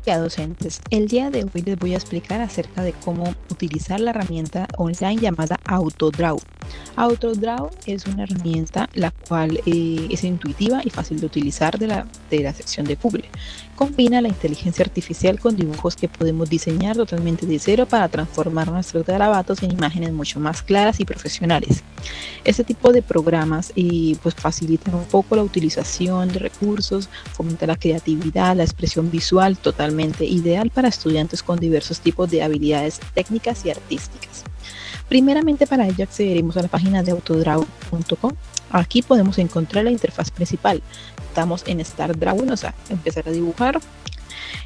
Hola docentes, el día de hoy les voy a explicar acerca de cómo utilizar la herramienta online llamada AutoDraw. AutoDraw es una herramienta la cual es intuitiva y fácil de utilizar de la sección de Google. Combina la inteligencia artificial con dibujos que podemos diseñar totalmente de cero para transformar nuestros garabatos en imágenes mucho más claras y profesionales. Este tipo de programas pues facilitan un poco la utilización de recursos, fomenta la creatividad, la expresión visual, totalmente ideal para estudiantes con diversos tipos de habilidades técnicas y artísticas. Primeramente, para ello accederemos a la página de autodraw.com. Aquí podemos encontrar la interfaz principal. Estamos en Start Drawing, o sea, empezar a dibujar.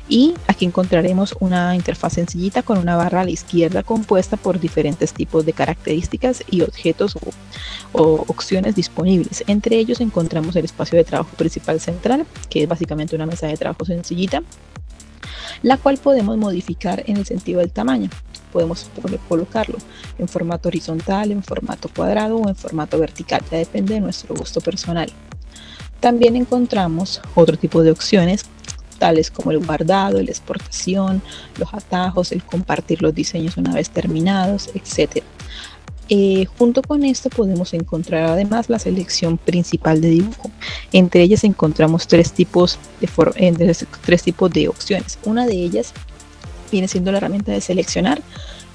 Y aquí encontraremos una interfaz sencillita con una barra a la izquierda compuesta por diferentes tipos de características y objetos o opciones disponibles. Entre ellos encontramos el espacio de trabajo principal central, que es básicamente una mesa de trabajo sencillita, la cual podemos modificar en el sentido del tamaño. Podemos colocarlo en formato horizontal, en formato cuadrado o en formato vertical, ya depende de nuestro gusto personal. También encontramos otro tipo de opciones, tales como el guardado, la exportación, los atajos, el compartir los diseños una vez terminados, etc. Junto con esto podemos encontrar además la selección principal de dibujo. Entre ellas encontramos tres tipos de opciones. Una de ellas viene siendo la herramienta de seleccionar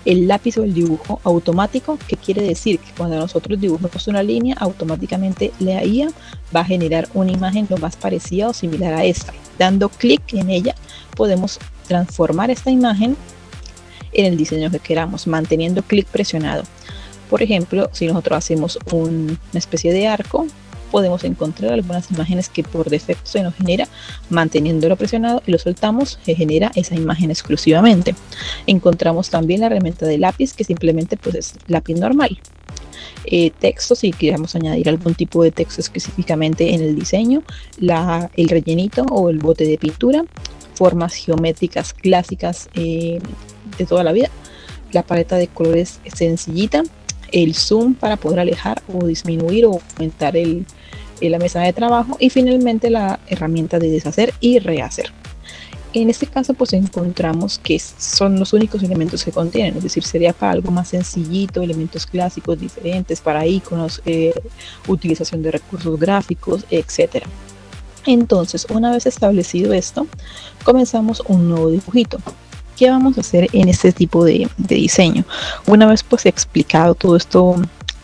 el lápiz o el dibujo automático, que quiere decir que cuando nosotros dibujamos una línea, automáticamente la IA va a generar una imagen lo más parecida o similar a esta. Dando clic en ella podemos transformar esta imagen en el diseño que queramos, manteniendo clic presionado. Por ejemplo, si nosotros hacemos una especie de arco, podemos encontrar algunas imágenes que por defecto se nos genera manteniéndolo presionado y lo soltamos, se genera esa imagen exclusivamente. Encontramos también la herramienta de lápiz, que simplemente pues es lápiz normal. Texto, si queremos añadir algún tipo de texto específicamente en el diseño, el rellenito o el bote de pintura, formas geométricas clásicas de toda la vida, la paleta de colores sencillita, el zoom para poder alejar o disminuir o aumentar la mesa de trabajo, y finalmente la herramienta de deshacer y rehacer. En este caso pues encontramos que son los únicos elementos que contienen, es decir, sería para algo más sencillito, elementos clásicos diferentes, para iconos, utilización de recursos gráficos, etc. Entonces, una vez establecido esto, comenzamos un nuevo dibujito. ¿Qué vamos a hacer en este tipo de diseño? Una vez pues explicado todo esto,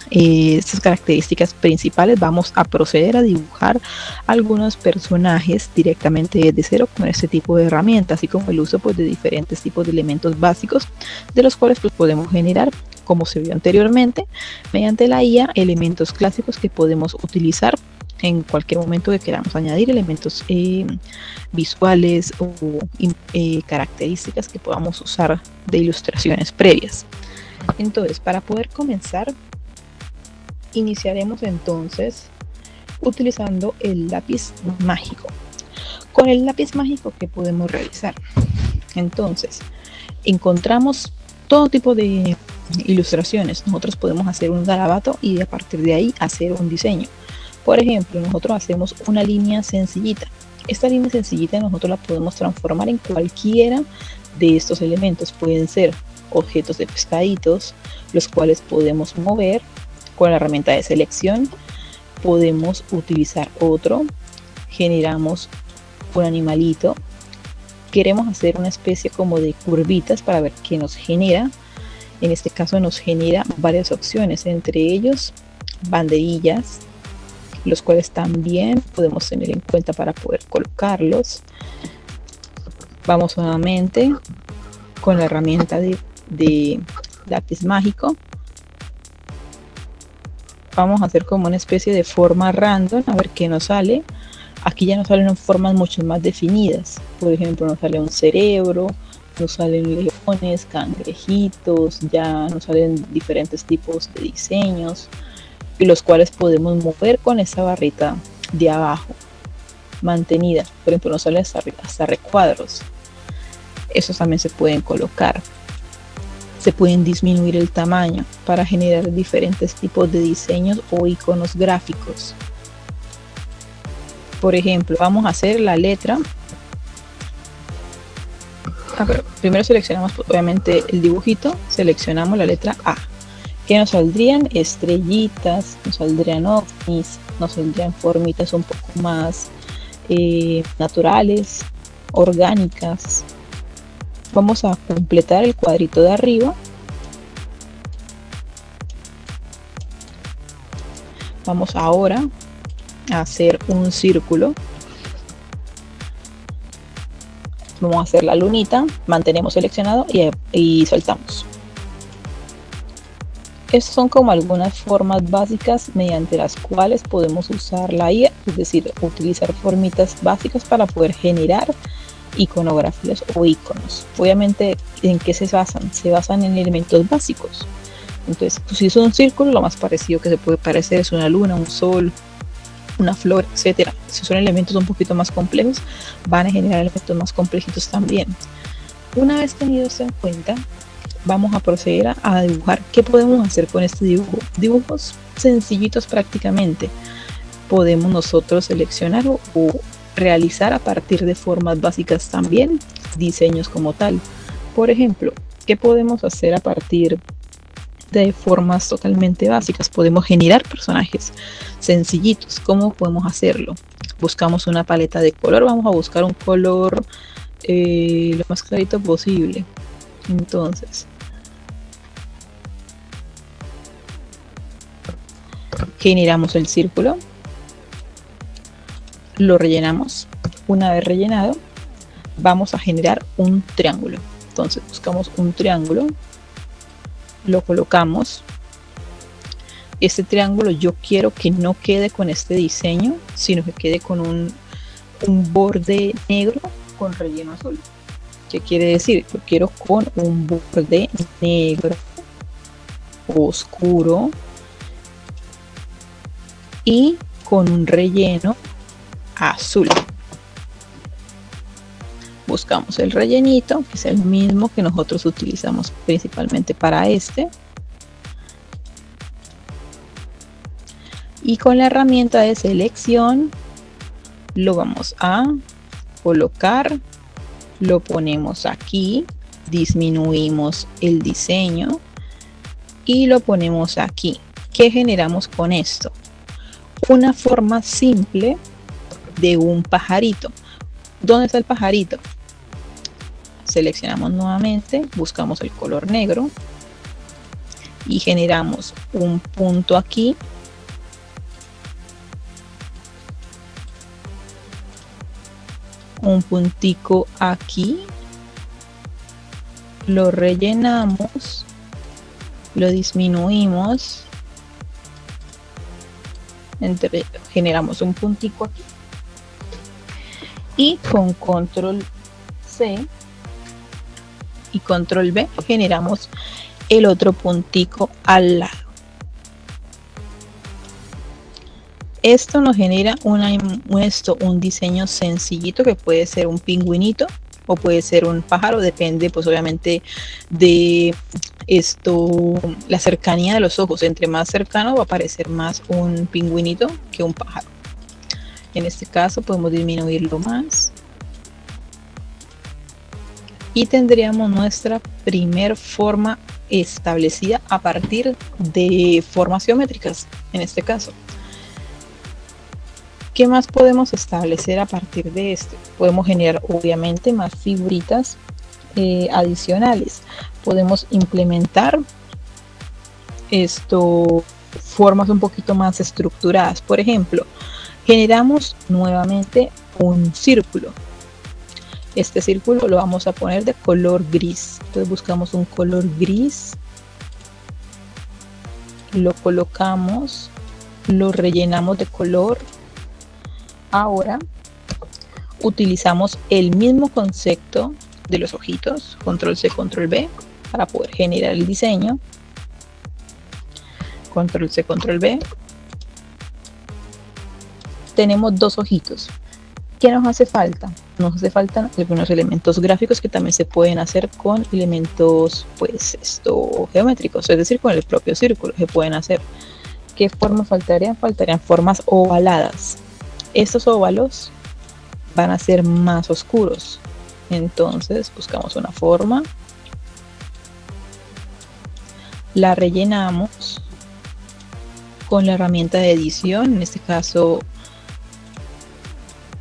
estas características principales, vamos a proceder a dibujar algunos personajes directamente desde cero con este tipo de herramientas, así como el uso pues de diferentes tipos de elementos básicos, de los cuales pues podemos generar, como se vio anteriormente, mediante la IA, elementos clásicos que podemos utilizar en cualquier momento que queramos añadir elementos visuales o características que podamos usar de ilustraciones previas. Entonces, para poder comenzar, iniciaremos entonces utilizando el lápiz mágico. Con el lápiz mágico, ¿qué podemos realizar? Entonces, encontramos todo tipo de ilustraciones. Nosotros podemos hacer un garabato y a partir de ahí hacer un diseño. Por ejemplo, nosotros hacemos una línea sencillita. Esta línea sencillita nosotros la podemos transformar en cualquiera de estos elementos. Pueden ser objetos de pescaditos, los cuales podemos mover con la herramienta de selección. Podemos utilizar otro, generamos un animalito. Queremos hacer una especie como de curvitas para ver qué nos genera. En este caso nos genera varias opciones, entre ellos banderillas, los cuales también podemos tener en cuenta para poder colocarlos. Vamos nuevamente con la herramienta de lápiz mágico. Vamos a hacer como una especie de forma random, a ver qué nos sale. Aquí ya nos salen formas mucho más definidas. Por ejemplo, nos sale un cerebro, nos salen leones, cangrejitos, ya nos salen diferentes tipos de diseños, y los cuales podemos mover con esa barrita de abajo mantenida. Por ejemplo, nos salen hasta recuadros. Esos también se pueden colocar. Se pueden disminuir el tamaño para generar diferentes tipos de diseños o iconos gráficos. Por ejemplo, vamos a hacer la letra Pero primero seleccionamos obviamente el dibujito, seleccionamos la letra A. ¿Qué nos saldrían? Estrellitas, nos saldrían ovnis, nos saldrían formitas un poco más naturales, orgánicas. Vamos a completar el cuadrito de arriba. Vamos ahora a hacer un círculo. Vamos a hacer la lunita, mantenemos seleccionado y soltamos. Estas son como algunas formas básicas mediante las cuales podemos usar la IA, es decir, utilizar formitas básicas para poder generar iconografías o iconos. Obviamente, ¿en qué se basan? Se basan en elementos básicos. Entonces, pues, si es un círculo, lo más parecido que se puede parecer es una luna, un sol, una flor, etcétera. Si son elementos un poquito más complejos, van a generar elementos más complejitos también. Una vez tenido esto en cuenta, vamos a proceder a dibujar. ¿Qué podemos hacer con este dibujo? Dibujos sencillitos prácticamente. Podemos nosotros seleccionar o realizar a partir de formas básicas también diseños como tal. Por ejemplo, ¿qué podemos hacer a partir de formas totalmente básicas? Podemos generar personajes sencillitos. ¿Cómo podemos hacerlo? Buscamos una paleta de color, vamos a buscar un color lo más clarito posible. Entonces, generamos el círculo, lo rellenamos. Una vez rellenado, vamos a generar un triángulo. Entonces buscamos un triángulo, lo colocamos. Este triángulo yo quiero que no quede con este diseño, sino que quede con un borde negro con relleno azul. ¿Qué quiere decir? Yo quiero con un borde negro oscuro y con un relleno azul. Buscamos el rellenito, que es el mismo que nosotros utilizamos principalmente para este. Y con la herramienta de selección lo vamos a colocar, lo ponemos aquí, disminuimos el diseño y lo ponemos aquí. ¿Qué generamos con esto? Una forma simple de un pajarito. ¿Dónde está el pajarito? Seleccionamos nuevamente, buscamos el color negro y generamos un punto aquí, un puntico aquí, lo rellenamos, lo disminuimos, generamos un puntico aquí y con control C y control V generamos el otro puntico al lado. Esto nos genera un diseño sencillito que puede ser un pingüinito o puede ser un pájaro, depende pues obviamente de la cercanía de los ojos. Entre más cercano va a parecer más un pingüinito que un pájaro. En este caso podemos disminuirlo más y tendríamos nuestra primer forma establecida a partir de formas geométricas. En este caso, ¿qué más podemos establecer a partir de esto? Podemos generar obviamente más figuritas adicionales. Podemos implementar formas un poquito más estructuradas. Por ejemplo, generamos nuevamente un círculo. Este círculo lo vamos a poner de color gris. Entonces buscamos un color gris, lo colocamos, lo rellenamos de color. Ahora utilizamos el mismo concepto de los ojitos, control C, control V, para poder generar el diseño. Control C, control V. Tenemos dos ojitos. ¿Qué nos hace falta? Nos hace falta algunos elementos gráficos que también se pueden hacer con elementos pues geométricos, es decir, con el propio círculo se pueden hacer. ¿Qué formas faltarían? Faltarían formas ovaladas. Estos óvalos van a ser más oscuros. Entonces buscamos una forma, la rellenamos con la herramienta de edición. En este caso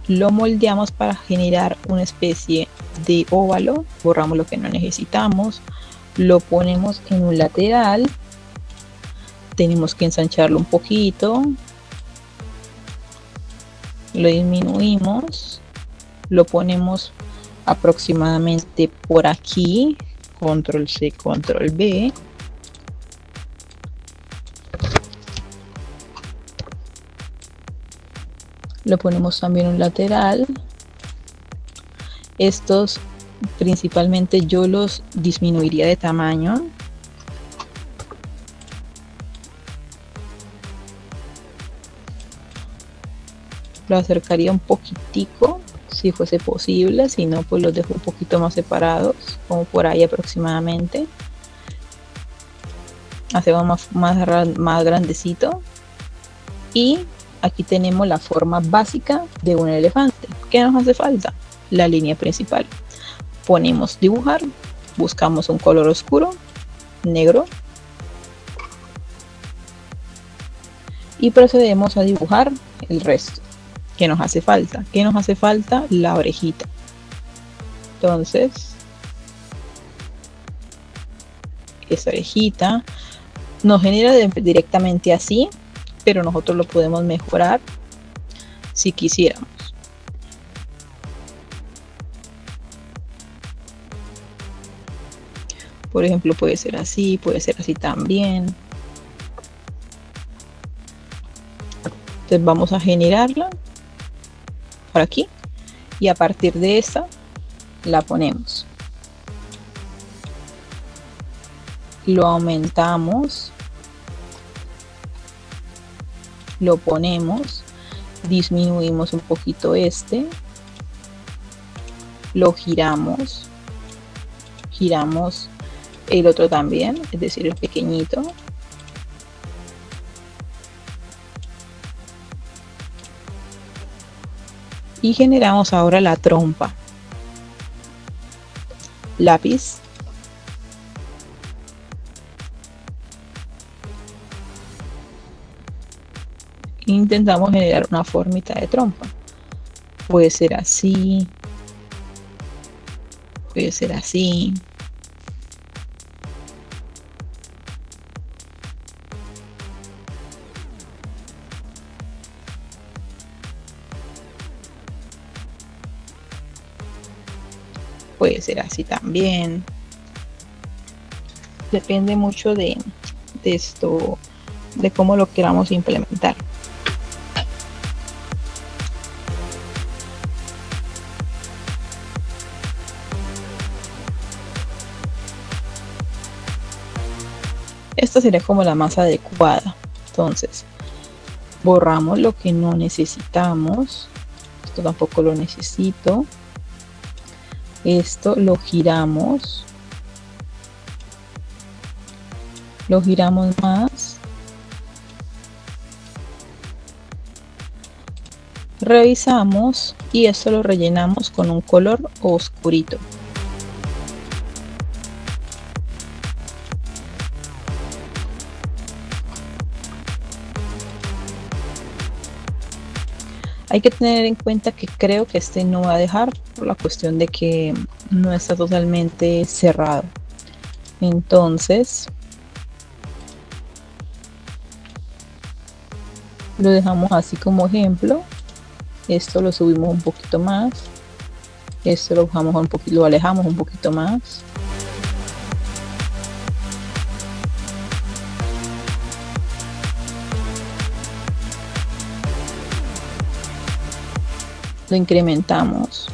lo moldeamos para generar una especie de óvalo. Borramos lo que no necesitamos, lo ponemos en un lateral, tenemos que ensancharlo un poquito, lo disminuimos, lo ponemos aproximadamente por aquí, control C, control V, lo ponemos también un lateral. Estos principalmente yo los disminuiría de tamaño, lo acercaría un poquitico si fuese posible, si no pues los dejo un poquito más separados, como por ahí aproximadamente. Hacemos más grandecito, y aquí tenemos la forma básica de un elefante. ¿Qué nos hace falta? La línea principal. Ponemos dibujar, buscamos un color oscuro, negro, y procedemos a dibujar el resto. ¿Qué nos hace falta? ¿Qué nos hace falta? La orejita. Entonces, esa orejita nos genera directamente así, pero nosotros lo podemos mejorar si quisiéramos. Por ejemplo, puede ser así también. Entonces vamos a generarla por aquí, y a partir de esta la ponemos, lo aumentamos, lo ponemos, disminuimos un poquito este, lo giramos, giramos el otro también, es decir, el pequeñito, y generamos ahora la trompa. Lápiz, intentamos generar una formita de trompa. Puede ser así, puede ser así, puede ser así también. Depende mucho de esto, de cómo lo queramos implementar. Esta sería como la más adecuada. Entonces borramos lo que no necesitamos. Esto tampoco lo necesito. Esto lo giramos más, revisamos, y esto lo rellenamos con un color oscurito. Hay que tener en cuenta que creo que este no va a dejar, por la cuestión de que no está totalmente cerrado. Entonces lo dejamos así como ejemplo. Esto lo subimos un poquito más, esto lo bajamos un poquito, lo alejamos un poquito más. Lo incrementamos.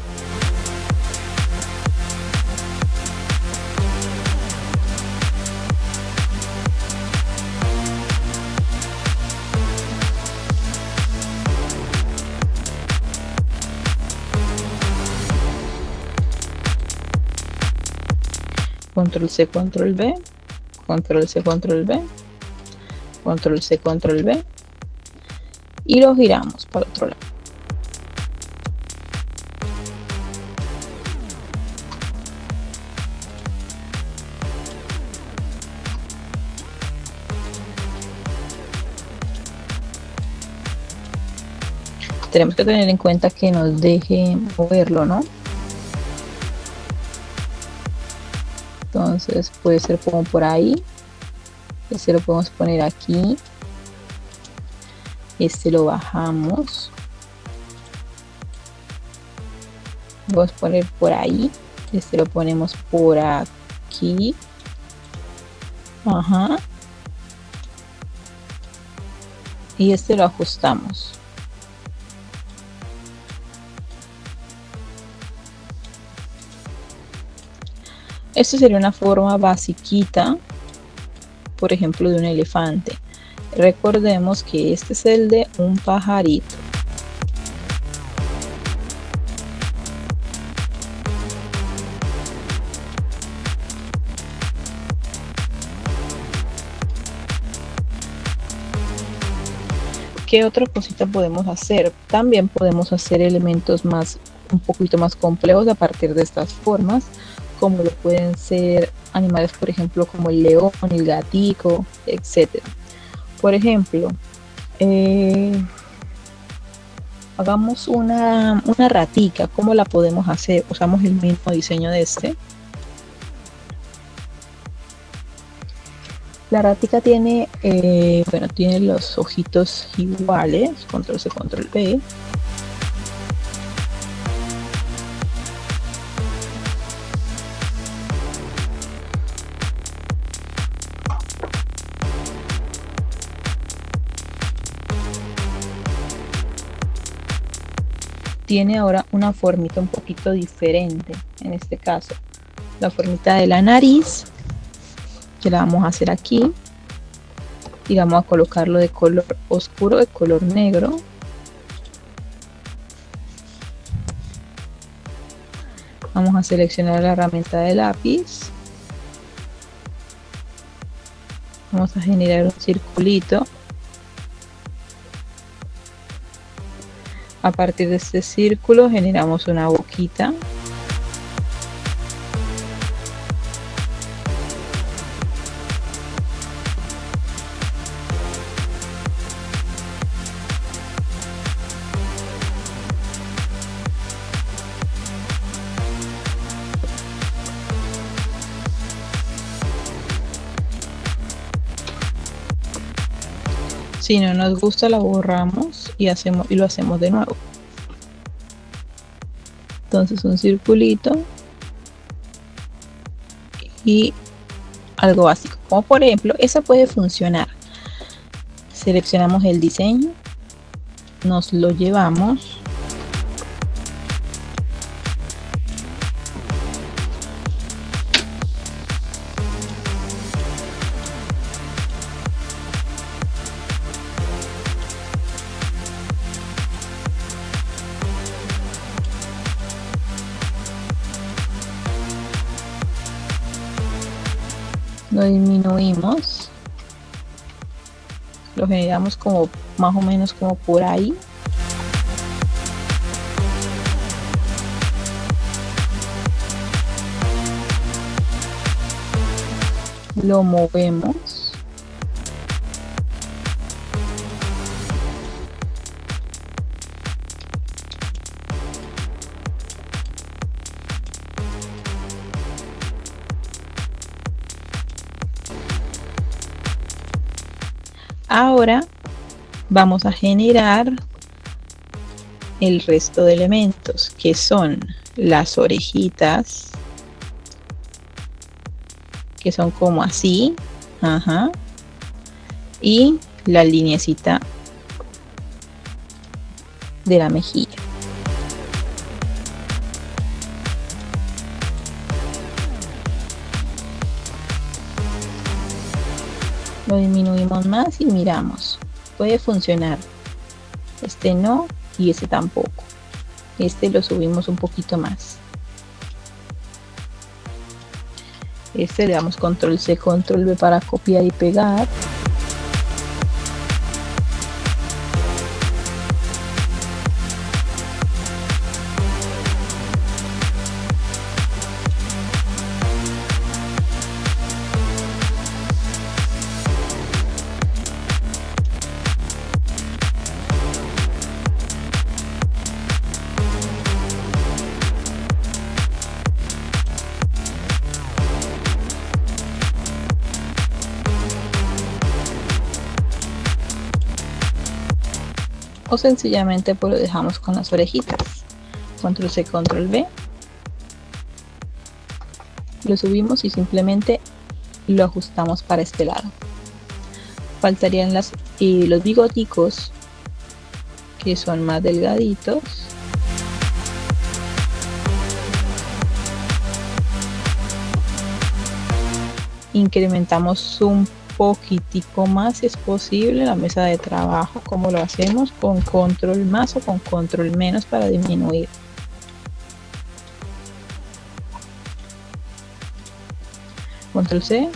Control C, control V, control C, control V, control C, control V, y lo giramos para el otro lado. tenemos que tener en cuenta que nos deje moverlo, ¿no? Entonces puede ser como por ahí. Este lo podemos poner aquí. Este lo bajamos. Lo vamos a poner por ahí. Este lo ponemos por aquí. Ajá. Y este lo ajustamos. Esto sería una forma basiquita, por ejemplo, de un elefante. Recordemos que este es el de un pajarito. ¿Qué otra cosita podemos hacer? También podemos hacer elementos un poquito más complejos a partir de estas formas, como lo pueden ser animales, por ejemplo, como el león, el gatico, etcétera. Por ejemplo, hagamos una ratica. ¿Cómo la podemos hacer? Usamos el mismo diseño de este. La ratica tiene, bueno, tiene los ojitos iguales. Control C, Control V. Tiene ahora una formita un poquito diferente, en este caso la formita de la nariz, que la vamos a hacer aquí, y vamos a colocarlo de color oscuro, de color negro. Vamos a seleccionar la herramienta de lápiz, vamos a generar un circulito. A partir de este círculo generamos una boquita. Si no nos gusta, la borramos y lo hacemos de nuevo. Entonces un circulito y algo básico, como por ejemplo, esa puede funcionar. Seleccionamos el diseño, nos lo llevamos. Lo disminuimos, lo generamos como más o menos como por ahí. Lo movemos. Ahora vamos a generar el resto de elementos, que son las orejitas, que son como así, ajá, y la lineecita de la mejilla. Lo disminuimos más y miramos, puede funcionar. Este no y este tampoco. Este lo subimos un poquito más. Este le damos control C, control V para copiar y pegar. o sencillamente pues lo dejamos con las orejitas. Control C, Control V, lo subimos y simplemente lo ajustamos para este lado. Faltarían los bigoticos, que son más delgaditos. Incrementamos un poquitico más si es posible la mesa de trabajo. Como lo hacemos con control más o con control menos para disminuir. Control C.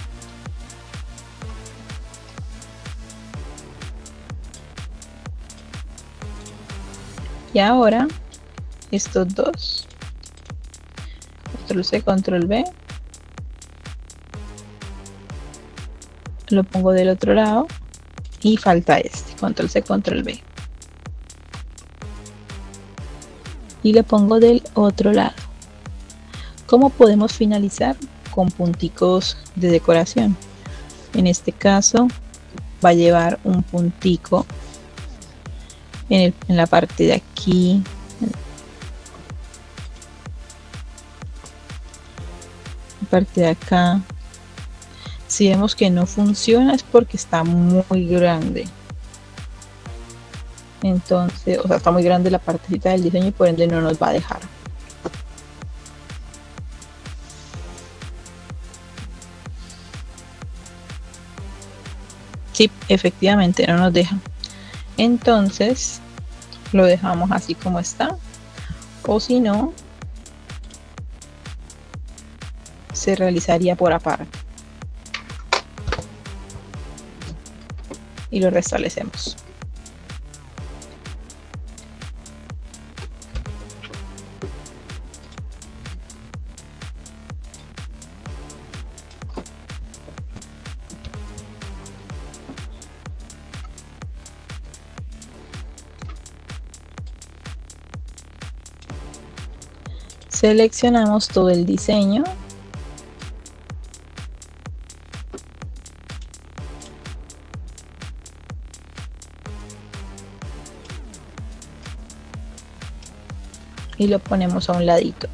Y ahora estos dos, control C, control V, lo pongo del otro lado y falta este, control C, control V, y le pongo del otro lado. ¿Cómo podemos finalizar? Con punticos de decoración. En este caso va a llevar un puntico en la parte de aquí, la parte de acá. Si vemos que no funciona es porque está muy grande. Entonces, o sea, está muy grande la partecita del diseño y por ende no nos va a dejar. Sí, efectivamente no nos deja. Entonces lo dejamos así como está, o si no se realizaría por aparte y lo restablecemos. Seleccionamos todo el diseño y lo ponemos a un ladito.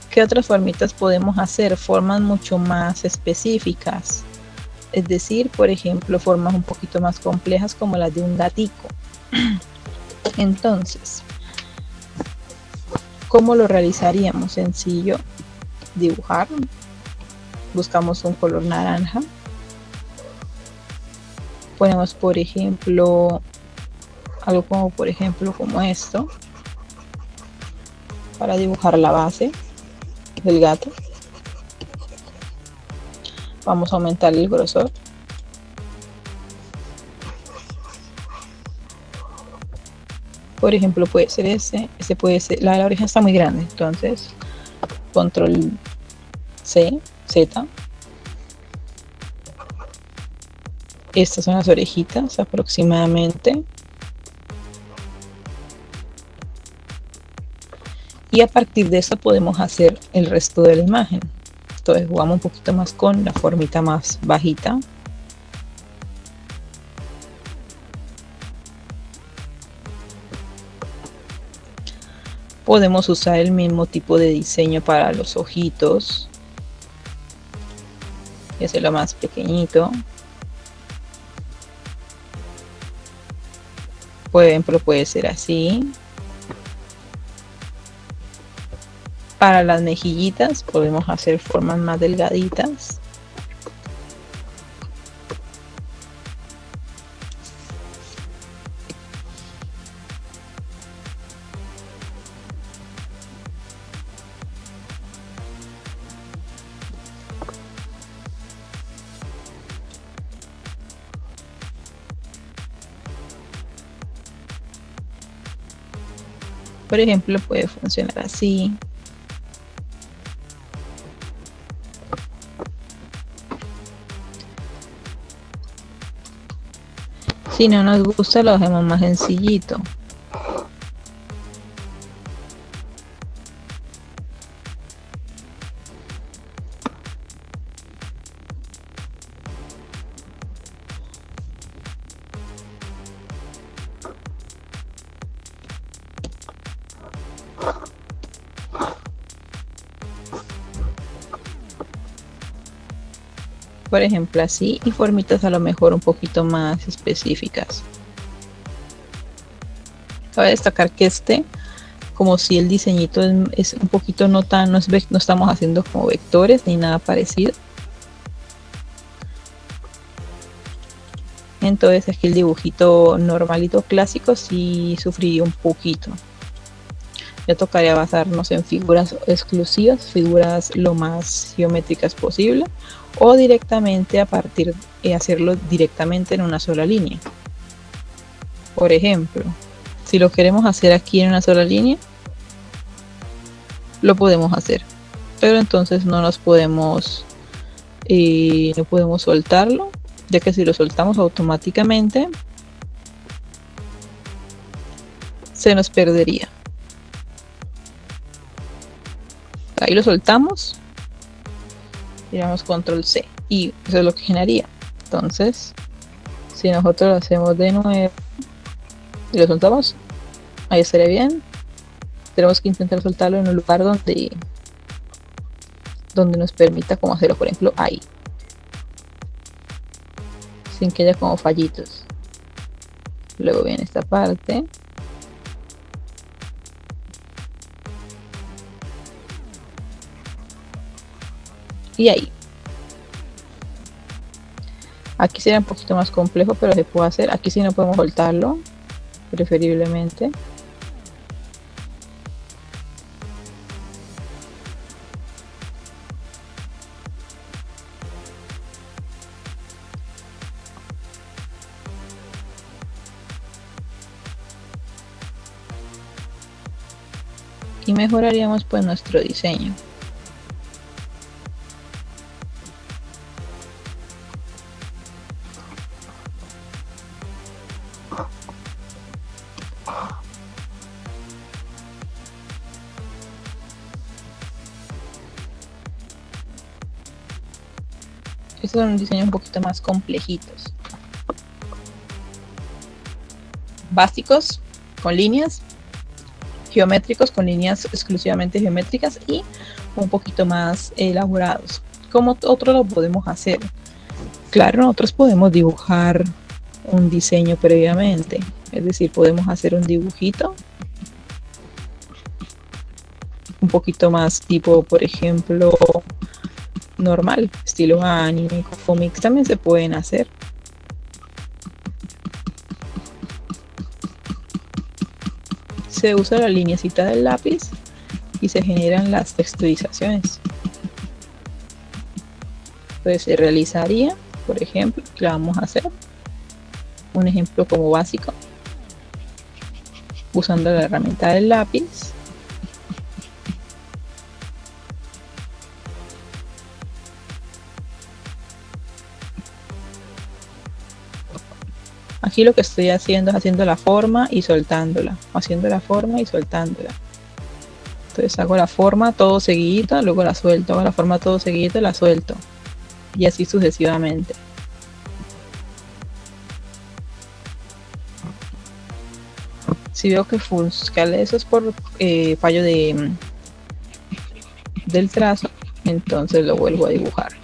¿Qué otras formitas podemos hacer? Formas mucho más específicas. Es decir, por ejemplo, formas un poquito más complejas como las de un gatico. Entonces, ¿cómo lo realizaríamos? Sencillo, dibujar. Buscamos un color naranja. Ponemos, por ejemplo, algo como, por ejemplo, como esto, para dibujar la base del gato. Vamos a aumentar el grosor. Por ejemplo, puede ser ese puede ser, la oreja está muy grande, entonces control C, Z. Estas son las orejitas aproximadamente. Y a partir de eso podemos hacer el resto de la imagen. Entonces jugamos un poquito más con la formita más bajita. Podemos usar el mismo tipo de diseño para los ojitos y hacerlo más pequeñito. Por ejemplo, puede ser así. Para las mejillitas podemos hacer formas más delgaditas. Por ejemplo, puede funcionar así. Si no nos gusta, lo hacemos más sencillito. Por ejemplo, así, y formitas a lo mejor un poquito más específicas. Cabe destacar que como si el diseñito es un poquito no estamos haciendo como vectores ni nada parecido. Entonces aquí el dibujito normalito clásico sí sufriría un poquito. Ya tocaría basarnos en figuras exclusivas, figuras lo más geométricas posible, o directamente hacerlo directamente en una sola línea. Por ejemplo, si lo queremos hacer aquí en una sola línea, lo podemos hacer, pero entonces no podemos soltarlo, ya que si lo soltamos automáticamente se nos perdería. Ahí lo soltamos y damos control C y eso es lo que generaría. Entonces, si nosotros lo hacemos de nuevo y lo soltamos, ahí estaría bien. Tenemos que intentar soltarlo en un lugar donde nos permita como hacerlo, por ejemplo ahí, sin que haya como fallitos. Luego viene esta parte y ahí. Aquí sería un poquito más complejo, pero se puede hacer. Aquí sí no podemos soltarlo, preferiblemente. Y mejoraríamos pues nuestro diseño. Estos son diseños un poquito más complejitos. Básicos, con líneas. Geométricos, con líneas exclusivamente geométricas, y un poquito más elaborados. Como otro lo podemos hacer. Claro, nosotros podemos dibujar un diseño previamente. Es decir, podemos hacer un dibujito un poquito más tipo, por ejemplo, normal, estilo anime, cómics, también se pueden hacer. Se usa la lineecita del lápiz y se generan las texturizaciones. Entonces se realizaría, por ejemplo, que vamos a hacer un ejemplo como básico, usando la herramienta del lápiz. Aquí lo que estoy haciendo es haciendo la forma y soltándola, haciendo la forma y soltándola. Entonces hago la forma todo seguidito, luego la suelto, hago la forma todo seguidito, la suelto, y así sucesivamente. Si veo que eso es por fallo del trazo, entonces lo vuelvo a dibujar.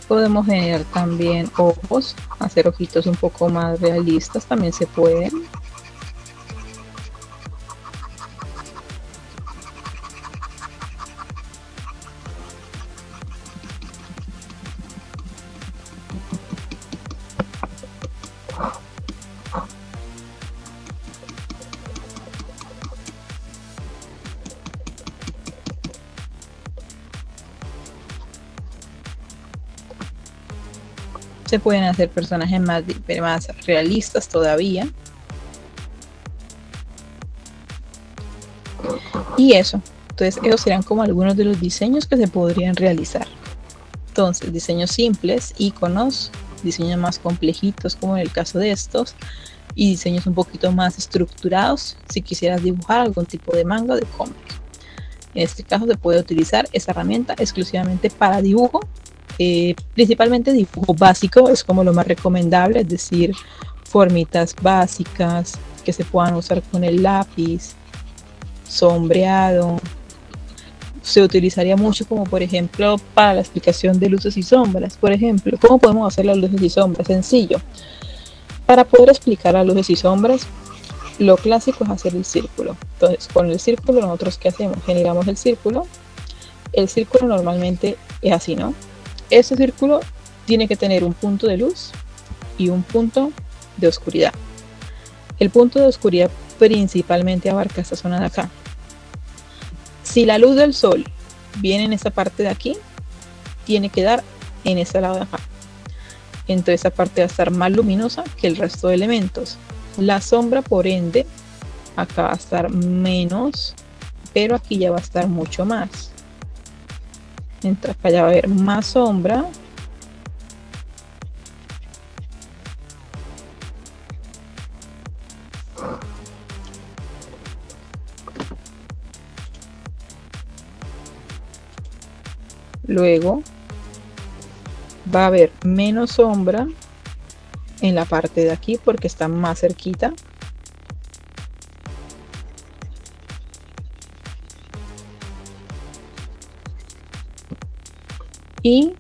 Podemos generar también ojos, hacer ojitos un poco más realistas, también se pueden. Se pueden hacer personajes más realistas todavía. Y eso. Entonces, esos serán como algunos de los diseños que se podrían realizar. Entonces, diseños simples, iconos, diseños más complejitos, como en el caso de estos, y diseños un poquito más estructurados, si quisieras dibujar algún tipo de manga o de cómic. En este caso, se puede utilizar esta herramienta exclusivamente para dibujo. Principalmente dibujo básico es como lo más recomendable, es decir, formitas básicas que se puedan usar con el lápiz, sombreado. Se utilizaría mucho como por ejemplo para la explicación de luces y sombras. Por ejemplo, ¿cómo podemos hacer las luces y sombras? Sencillo. Para poder explicar las luces y sombras, lo clásico es hacer el círculo. Entonces, con el círculo, nosotros ¿qué hacemos? Generamos el círculo. El círculo normalmente es así, ¿no? Este círculo tiene que tener un punto de luz y un punto de oscuridad. El punto de oscuridad principalmente abarca esta zona de acá. Si la luz del sol viene en esta parte de aquí, tiene que dar en este lado de acá. Entonces esta parte va a estar más luminosa que el resto de elementos. La sombra, por ende, acá va a estar menos, pero aquí ya va a estar mucho más. Entonces acá ya va a haber más sombra. Luego va a haber menos sombra en la parte de aquí porque está más cerquita. Y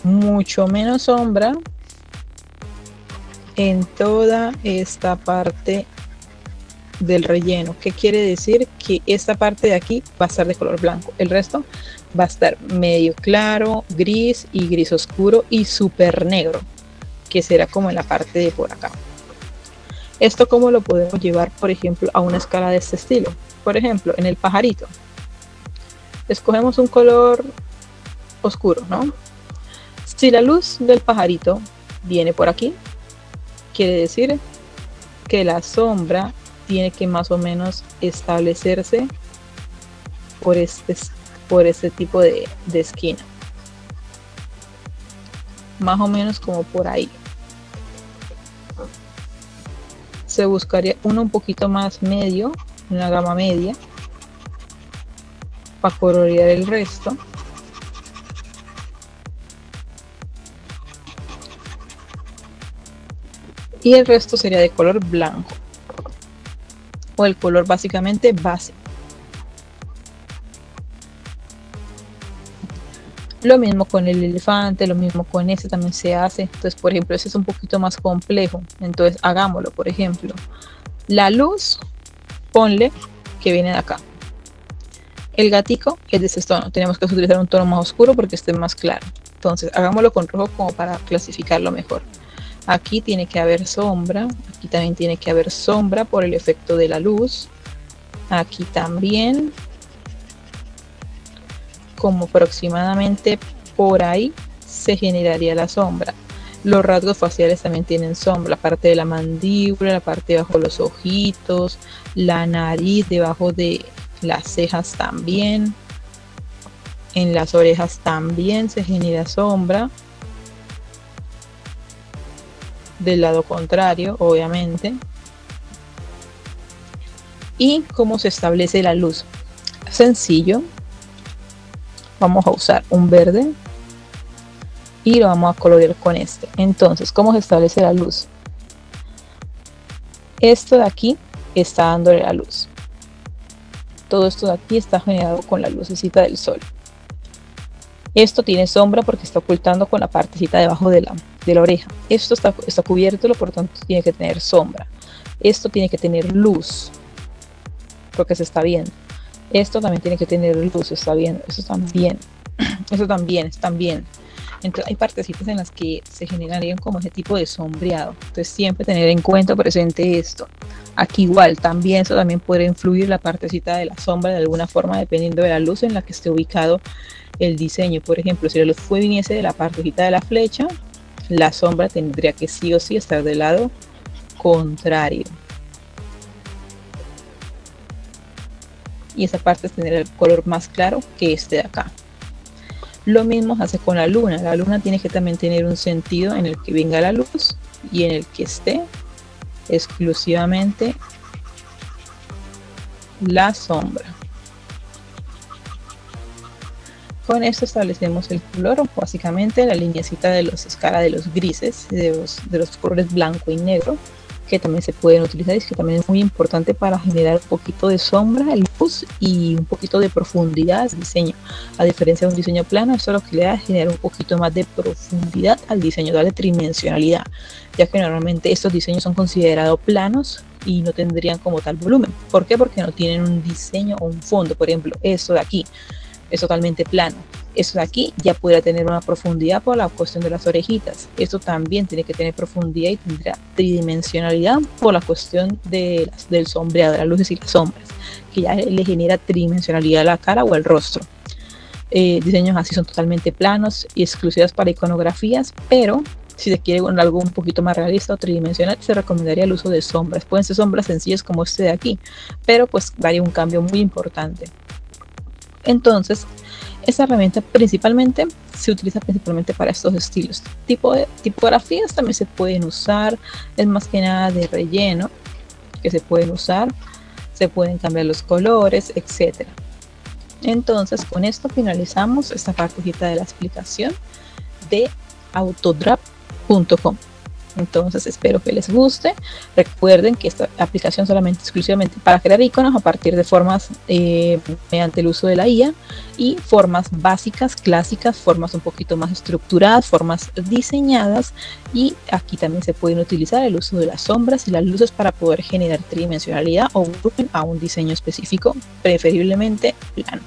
mucho menos sombra en toda esta parte del relleno. ¿Qué quiere decir? Que esta parte de aquí va a estar de color blanco, el resto va a estar medio claro, gris y gris oscuro y súper negro, que será como en la parte de por acá. Esto cómo lo podemos llevar, por ejemplo, a una escala de este estilo. Por ejemplo, en el pajarito escogemos un color oscuro, ¿no? Si la luz del pajarito viene por aquí, quiere decir que la sombra tiene que más o menos establecerse por este tipo de esquina, más o menos como por ahí. Se buscaría uno un poquito más medio, una gama media, para colorear el resto. Y el resto sería de color blanco o el color básicamente base. Lo mismo con el elefante, lo mismo con este también se hace. Entonces, por ejemplo, este es un poquito más complejo, entonces hagámoslo. Por ejemplo, la luz, ponle que viene de acá. El gatico es de este tono, tenemos que utilizar un tono más oscuro porque esté más claro. Entonces hagámoslo con rojo como para clasificarlo mejor. Aquí tiene que haber sombra, aquí también tiene que haber sombra por el efecto de la luz. Aquí también, como aproximadamente por ahí se generaría la sombra. Los rasgos faciales también tienen sombra, la parte de la mandíbula, la parte debajo de los ojitos, la nariz, debajo de las cejas también. En las orejas también se genera sombra. Del lado contrario, obviamente. ¿Y cómo se establece la luz? Sencillo. Vamos a usar un verde y lo vamos a colorear con este. Entonces, ¿cómo se establece la luz? Esto de aquí está dándole la luz. Todo esto de aquí está generado con la lucecita del sol. Esto tiene sombra porque está ocultando con la partecita debajo de la oreja. Esto está cubierto, por lo tanto tiene que tener sombra. Esto tiene que tener luz porque se está viendo. Esto también tiene que tener luz, se está viendo. Eso también. Eso también. Entonces hay partecitas en las que se generarían como ese tipo de sombreado. Entonces siempre tener en cuenta presente esto. Aquí igual, también eso también puede influir la partecita de la sombra de alguna forma dependiendo de la luz en la que esté ubicado el diseño. Por ejemplo, si la luz viniese de la partecita de la flecha, la sombra tendría que sí o sí estar del lado contrario. Y esa parte es tener el color más claro que este de acá. Lo mismo se hace con la luna. La luna tiene que también tener un sentido en el que venga la luz y en el que esté exclusivamente la sombra. Con esto establecemos el color, básicamente la lineacita de los escala de los grises, de los colores blanco y negro, que también se pueden utilizar y que también es muy importante para generar un poquito de sombra, luz y un poquito de profundidad al diseño. A diferencia de un diseño plano, esto lo que le da es generar un poquito más de profundidad al diseño, darle tridimensionalidad, ya que normalmente estos diseños son considerados planos y no tendrían como tal volumen. ¿Por qué? Porque no tienen un diseño o un fondo. Por ejemplo, esto de aquí es totalmente plano. Esto de aquí ya podría tener una profundidad por la cuestión de las orejitas. Esto también tiene que tener profundidad y tendrá tridimensionalidad por la cuestión del sombreado, de las luces y las sombras, que ya le genera tridimensionalidad a la cara o al rostro. Diseños así son totalmente planos y exclusivos para iconografías, pero si se quiere algo un poquito más realista o tridimensional, se recomendaría el uso de sombras. Pueden ser sombras sencillas como este de aquí, pero pues daría un cambio muy importante. Entonces, esta herramienta principalmente se utiliza principalmente para estos estilos. Tipografías también se pueden usar, es más que nada de relleno que se pueden usar, se pueden cambiar los colores, etc. Entonces, con esto finalizamos esta partecita de la explicación de autodraft.com. Entonces espero que les guste. Recuerden que esta aplicación solamente exclusivamente para crear iconos a partir de formas mediante el uso de la IA y formas básicas, clásicas, formas un poquito más estructuradas, formas diseñadas, y aquí también se pueden utilizar el uso de las sombras y las luces para poder generar tridimensionalidad o volumen a un diseño específico, preferiblemente plano.